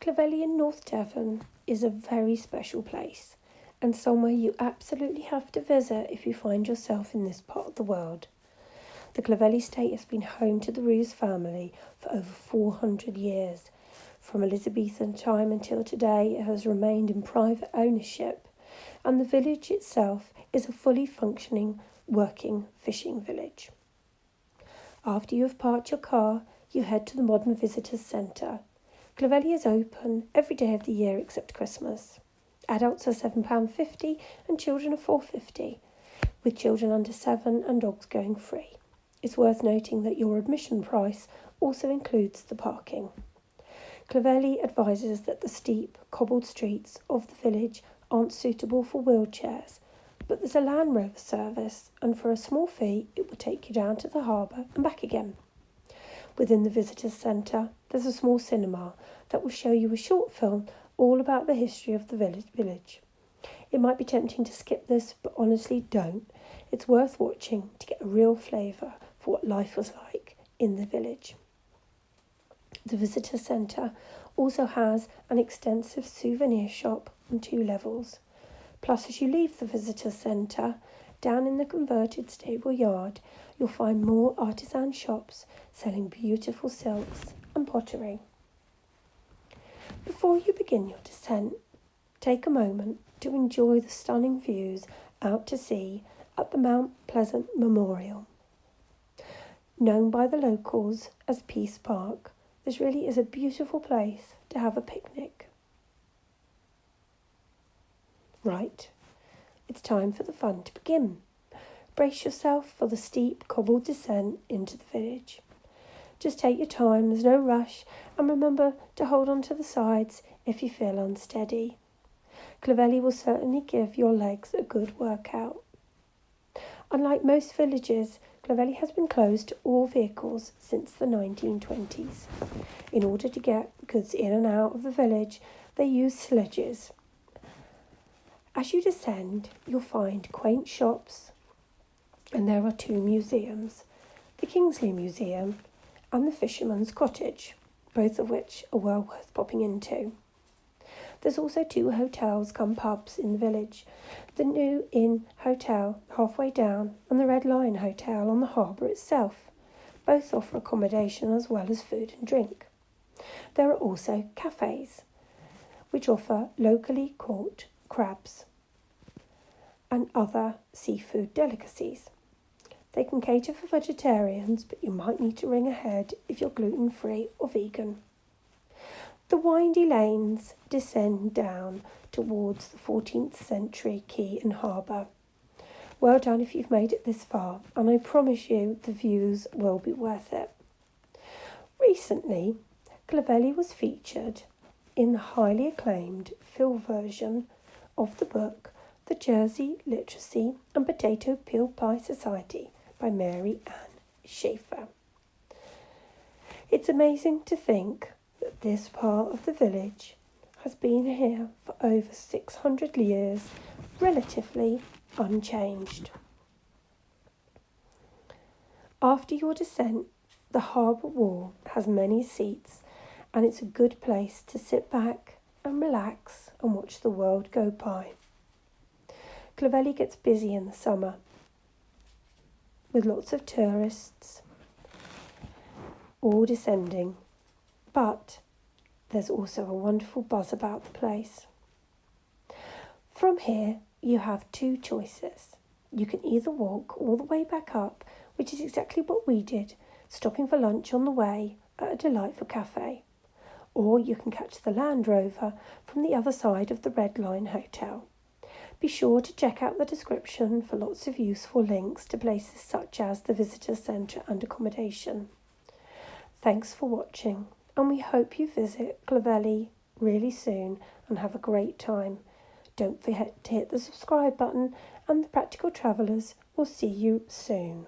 Clovelly in North Devon is a very special place and somewhere you absolutely have to visit if you find yourself in this part of the world. The Clovelly estate has been home to the Rous family for over 400 years. From Elizabethan time until today, it has remained in private ownership, and the village itself is a fully functioning, working fishing village. After you have parked your car, you head to the modern visitors centre. Clovelly is open every day of the year except Christmas. Adults are £7.50 and children are £4.50, with children under 7 and dogs going free. It's worth noting that your admission price also includes the parking. Clovelly advises that the steep, cobbled streets of the village aren't suitable for wheelchairs, but there's a Land Rover service, and for a small fee it will take you down to the harbour and back again. Within the visitors centre, there's a small cinema that will show you a short film all about the history of the village. It might be tempting to skip this, but honestly don't. It's worth watching to get a real flavour for what life was like in the village. The visitor centre also has an extensive souvenir shop on 2 levels. Plus, as you leave the visitor centre, down in the converted stable yard, you'll find more artisan shops selling beautiful silks and pottery. Before you begin your descent, take a moment to enjoy the stunning views out to sea at the Mount Pleasant Memorial. Known by the locals as Peace Park, this really is a beautiful place to have a picnic. Right, it's time for the fun to begin. Brace yourself for the steep cobbled descent into the village. Just take your time, there's no rush, and remember to hold on to the sides if you feel unsteady. Clovelly will certainly give your legs a good workout. Unlike most villages, Clovelly has been closed to all vehicles since the 1920s. In order to get goods in and out of the village, they use sledges. As you descend, you'll find quaint shops, and there are 2 museums, the Kingsley Museum and the Fisherman's Cottage, both of which are well worth popping into. There's also 2 hotels come pubs in the village, the New Inn Hotel halfway down and the Red Lion Hotel on the harbour itself. Both offer accommodation as well as food and drink. There are also cafes, which offer locally caught crabs and other seafood delicacies. They can cater for vegetarians, but you might need to ring ahead if you're gluten-free or vegan. The windy lanes descend down towards the 14th century quay and harbour. Well done if you've made it this far, and I promise you the views will be worth it. Recently, Clovelly was featured in the highly acclaimed film version of the book The Jersey Literacy and Potato Peel Pie Society by Mary Ann Schaefer. It's amazing to think that this part of the village has been here for over 600 years, relatively unchanged. After your descent, the harbour wall has many seats, and it's a good place to sit back and relax and watch the world go by. Clovelly gets busy in the summer with lots of tourists all descending, but there's also a wonderful buzz about the place. From here, you have 2 choices. You can either walk all the way back up, which is exactly what we did, stopping for lunch on the way at a delightful cafe, or you can catch the Land Rover from the other side of the Red Lion Hotel. Be sure to check out the description for lots of useful links to places such as the visitor centre and accommodation. Thanks for watching, and we hope you visit Clovelly really soon and have a great time. Don't forget to hit the subscribe button, and the Practical Travellers will see you soon.